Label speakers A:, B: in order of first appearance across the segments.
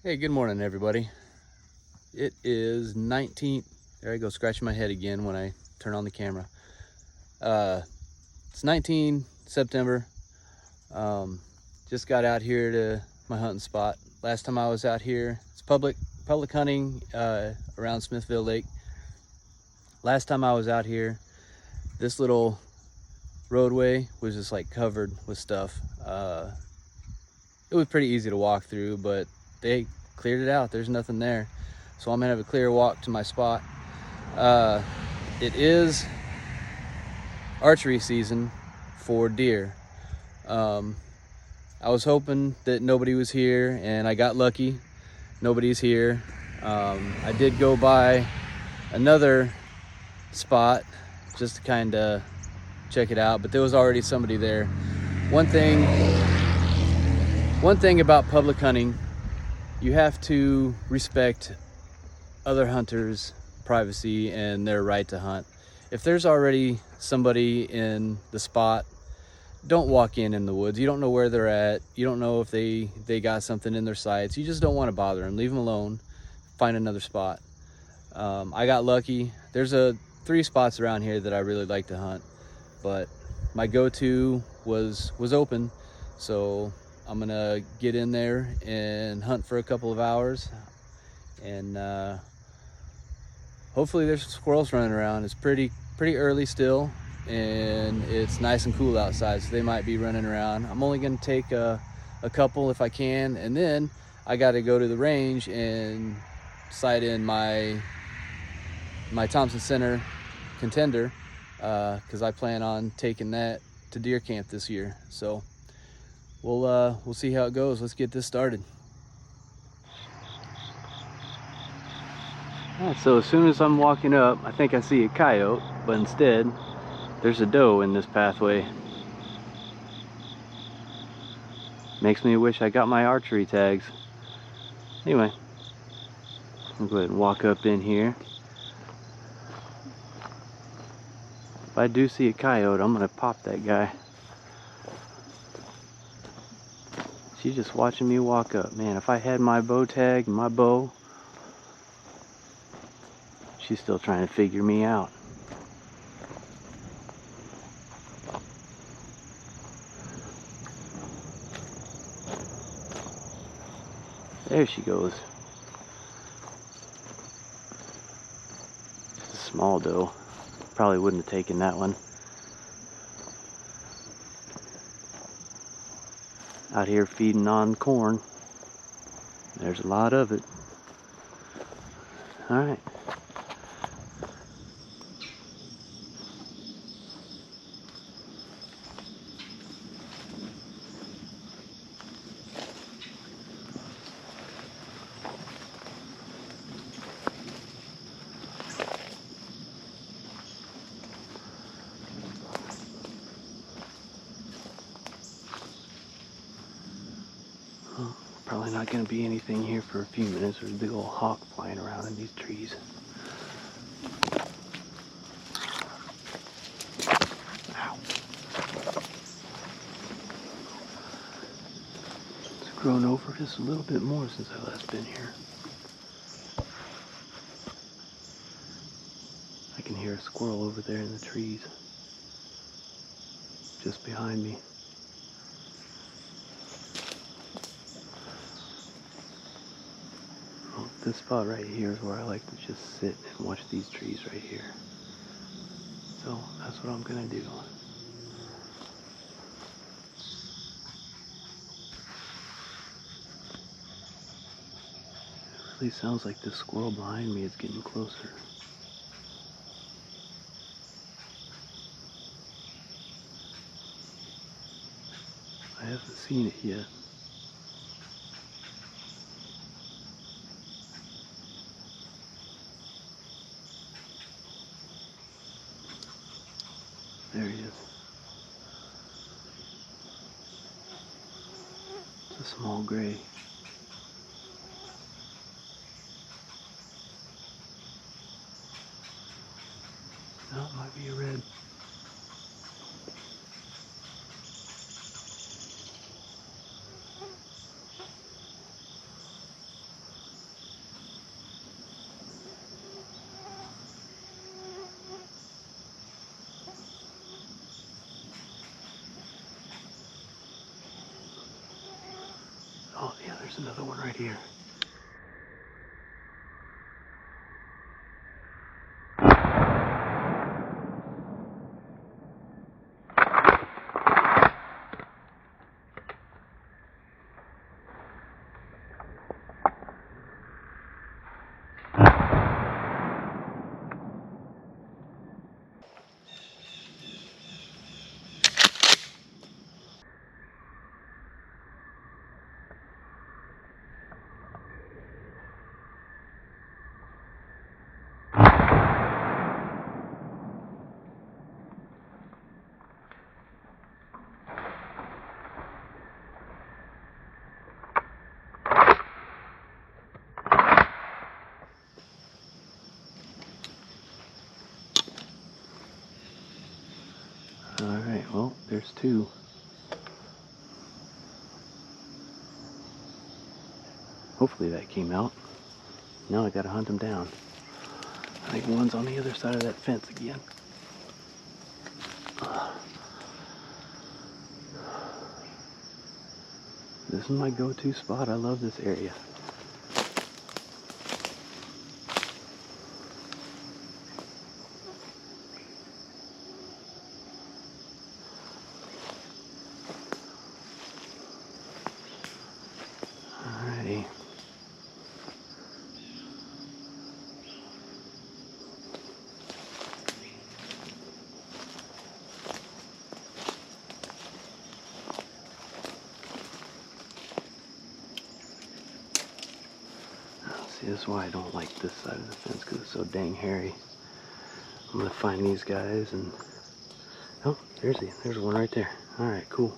A: Hey, good morning, everybody. It is 19th. There I go, scratching my head again when I turn on the camera. It's 19 September. Just got out here to my hunting spot. Last time I was out here, it's public hunting around Smithville Lake. Last time I was out here, this little roadway was just like covered with stuff. It was pretty easy to walk through, but they cleared it out. There's nothing there. So I'm gonna have a clear walk to my spot. It is archery season for deer. I was hoping that nobody was here, and I got lucky. Nobody's here. I did go by another spot just to kind of check it out, but there was already somebody there. One thing about public hunting, you have to respect other hunters' privacy and their right to hunt. If there's already somebody in the spot, don't walk in the woods. You don't know where they're at. You don't know if they got something in their sights. You just don't want to bother them. Leave them alone. Find another spot. I got lucky. There's 3 spots around here that I really like to hunt, but my go-to was open, so I'm gonna get in there and hunt for a couple of hours, and hopefully there's squirrels running around. It's pretty early still, and it's nice and cool outside, so they might be running around. I'm only gonna take a couple if I can, and then I got to go to the range and sight in my Thompson Center contender, because I plan on taking that to deer camp this year. So we'll see how it goes. Let's get this started. All right, so as soon as I'm walking up, I think I see a coyote, but instead there's a doe in this pathway. Makes me wish I got my archery tags. Anyway, I'll go ahead and walk up in here. If I do see a coyote, I'm gonna pop that guy. She's just watching me walk up. Man, if I had my bow tag and my bow, she's still trying to figure me out. There she goes. Just a small doe. Probably wouldn't have taken that one. Out here feeding on corn. There's a lot of it. Alright. Probably not going to be anything here for a few minutes. There's a big old hawk flying around in these trees. Ow. It's grown over just a little bit more since I last been here. I can hear a squirrel over there in the trees, just behind me. Well, this spot right here is where I like to just sit and watch these trees right here. So that's what I'm gonna do. It really sounds like this squirrel behind me is getting closer. I haven't seen it yet. There he is. It's a small gray. No, it might be a red. there's another one right here. Alright, well, there's two. Hopefully that came out. Now I gotta hunt them down. I think one's on the other side of that fence again. This is my go-to spot. I love this area. Alrighty. See, this is why I don't like this side of the fence, because it's so dang hairy. I'm gonna find these guys and... Oh, there's one right there. Alright, cool.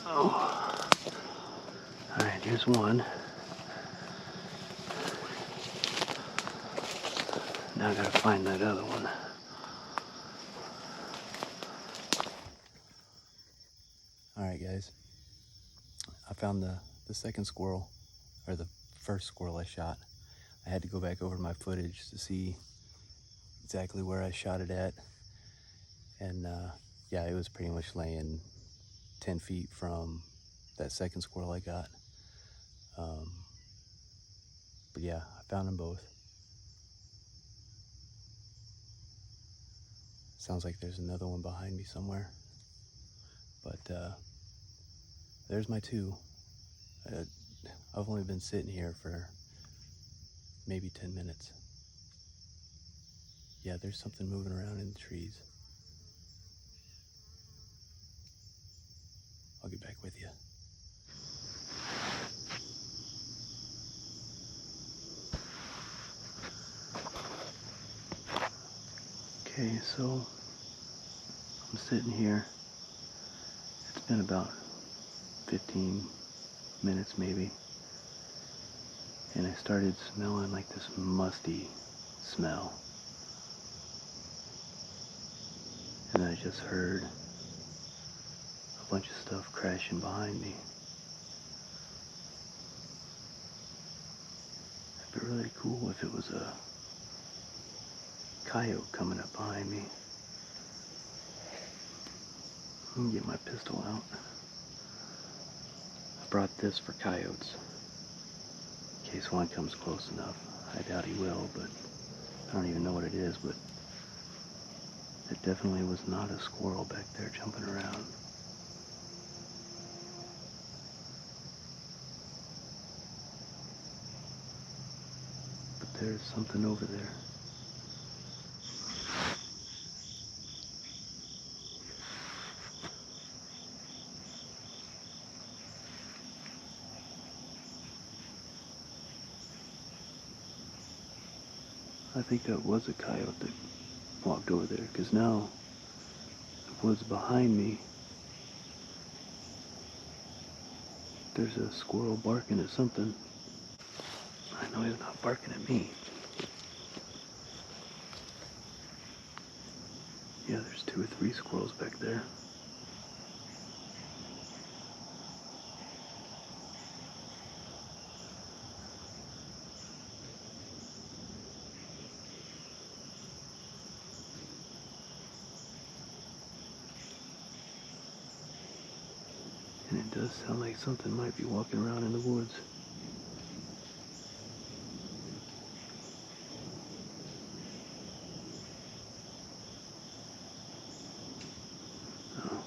A: Oh. Alright, here's one. Now I gotta find that other one. Alright guys, I found the second squirrel, or the first squirrel I shot. I had to go back over my footage to see exactly where I shot it at. And yeah, it was pretty much laying 10 feet from that second squirrel I got. But yeah, I found them both. Sounds like there's another one behind me somewhere. But there's my two. I've only been sitting here for maybe 10 minutes. Yeah, there's something moving around in the trees. I'll get back with you. Okay, so I'm sitting here. It's been about 15 minutes maybe. And I started smelling like this musty smell. And I just heard a bunch of stuff crashing behind me. It'd be really cool if it was a coyote coming up behind me. I'm gonna get my pistol out. I brought this for coyotes, in case one comes close enough. I doubt he will, but I don't even know what it is, but it definitely was not a squirrel back there jumping around. But there's something over there. I think that was a coyote that walked over there, because now the woods behind me, there's a squirrel barking at something. I know he's not barking at me. Yeah, there's 2 or 3 squirrels back there.
B: does sound like something might be walking around in the woods. No.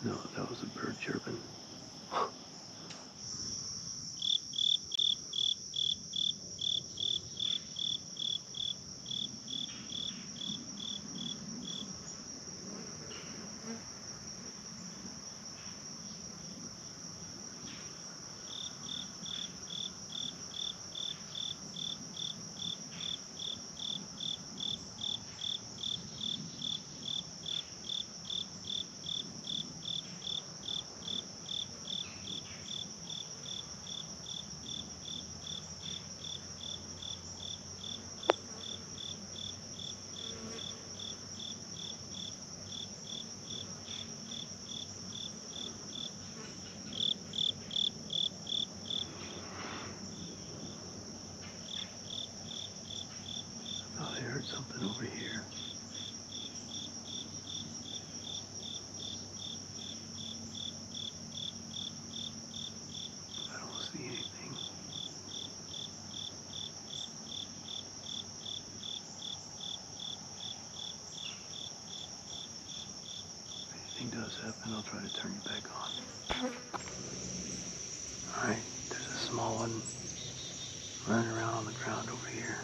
B: No, that was a bird chirping. I heard something over here. I don't see anything. If anything does happen, I'll try to turn you back on. Alright, there's a small one running around on the ground over here.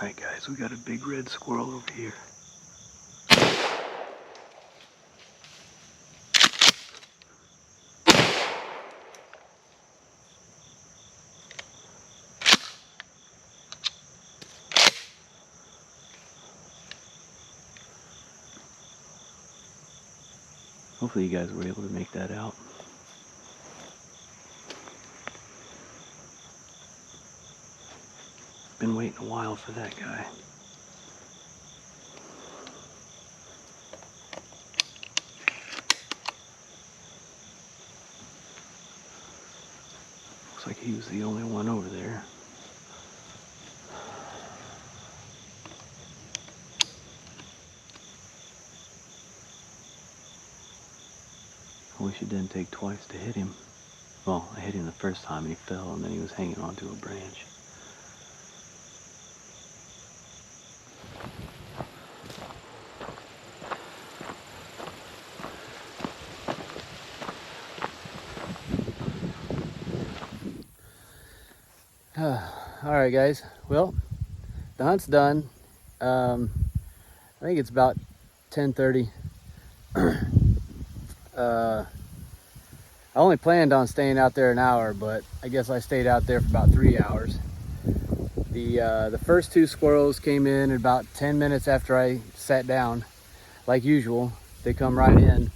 B: Alright guys, we got a big red squirrel over here. Hopefully you guys were able to make that out. Been waiting a while for that guy. Looks like he was the only one over there. I wish it didn't take twice to hit him. Well, I hit him the first time and he fell, and then he was hanging onto a branch.
A: All right, guys. Well, the hunt's done. I think it's about 10:30. I only planned on staying out there an hour, but I guess I stayed out there for about 3 hours. The first two squirrels came in about 10 minutes after I sat down. Like usual, they come right in,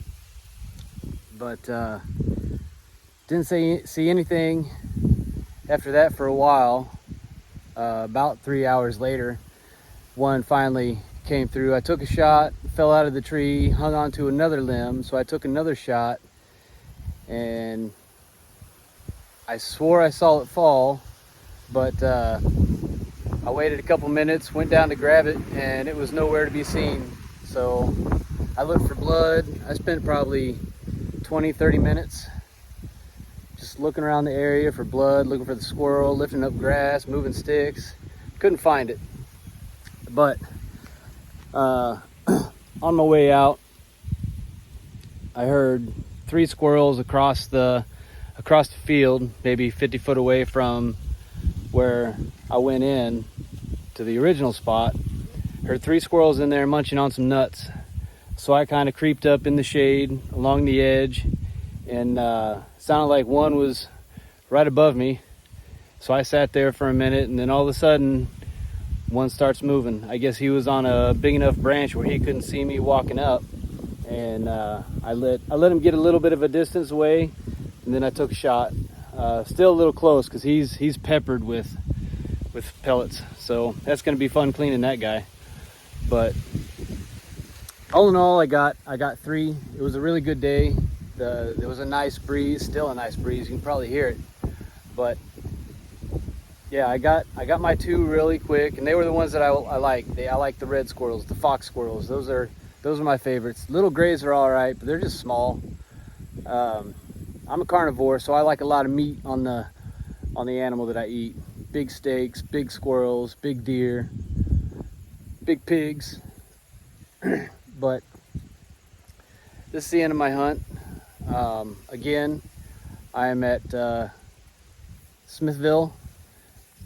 A: but didn't see anything after that for a while. About 3 hours later, one finally came through. I took a shot, fell out of the tree, hung onto another limb, so I took another shot, and I swore I saw it fall, but I waited a couple minutes, went down to grab it, and it was nowhere to be seen. So I looked for blood. I spent probably 20-30 minutes just looking around the area for blood, looking for the squirrel, lifting up grass, moving sticks. Couldn't find it. But on my way out, I heard 3 squirrels across the field, maybe 50 foot away from where I went in to the original spot. Heard 3 squirrels in there munching on some nuts. So I kind of creeped up in the shade along the edge, and sounded like one was right above me. So I sat there for a minute, and then all of a sudden one starts moving. I guess he was on a big enough branch where he couldn't see me walking up, and I let him get a little bit of a distance away, and then I took a shot. Still a little close because he's peppered with pellets, so that's going to be fun cleaning that guy. But all in all, I got 3. It was a really good day. There was a nice breeze, still a nice breeze. You can probably hear it, but yeah, I got my 2 really quick, and they were the ones that I like. I like the red squirrels, the fox squirrels. Those are my favorites. Little grays are all right, but they're just small. I'm a carnivore, so I like a lot of meat on the animal that I eat. Big steaks, big squirrels, big deer, big pigs. But this is the end of my hunt. Again, I am at Smithville,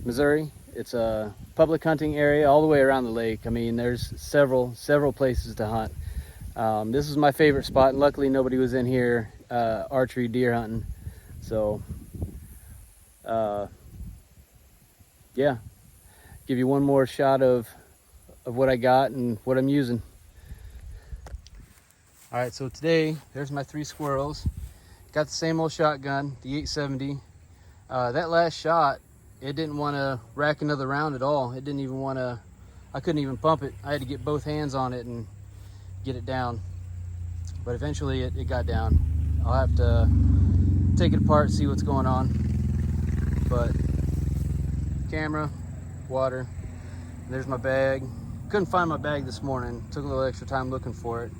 A: Missouri. It's a public hunting area all the way around the lake. I mean, there's several places to hunt. This is my favorite spot, and luckily nobody was in here archery deer hunting. So yeah, give you one more shot of what I got and what I'm using. All right, so today there's my 3 squirrels. Got the same old shotgun, the 870. That last shot, it didn't want to rack another round at all. It didn't even want to, I couldn't even pump it. I had to get both hands on it and get it down. But eventually it got down. I'll have to take it apart, see what's going on. But camera, water, and there's my bag. Couldn't find my bag this morning. Took a little extra time looking for it.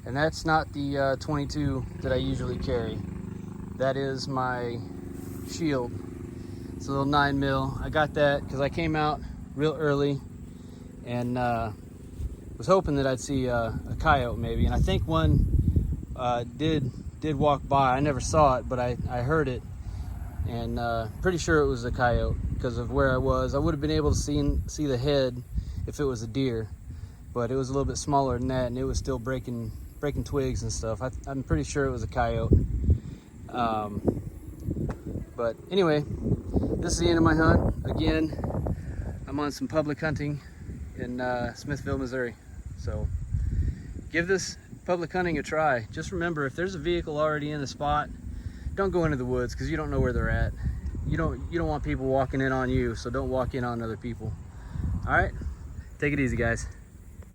A: And that's not the 22 that I usually carry. That is my shield. It's a little 9mm. I got that because I came out real early and was hoping that I'd see a coyote maybe. And I think one did walk by. I never saw it, but I heard it. and pretty sure it was a coyote because of where I was. I would have been able to see the head if it was a deer, but it was a little bit smaller than that, and it was still breaking twigs and stuff. I'm pretty sure it was a coyote. But anyway, this is the end of my hunt. Again, I'm on some public hunting in Smithville, Missouri. So give this public hunting a try. Just remember, if there's a vehicle already in the spot, don't go into the woods because you don't know where they're at. You don't want people walking in on you, so don't walk in on other people. All right, take it easy, guys.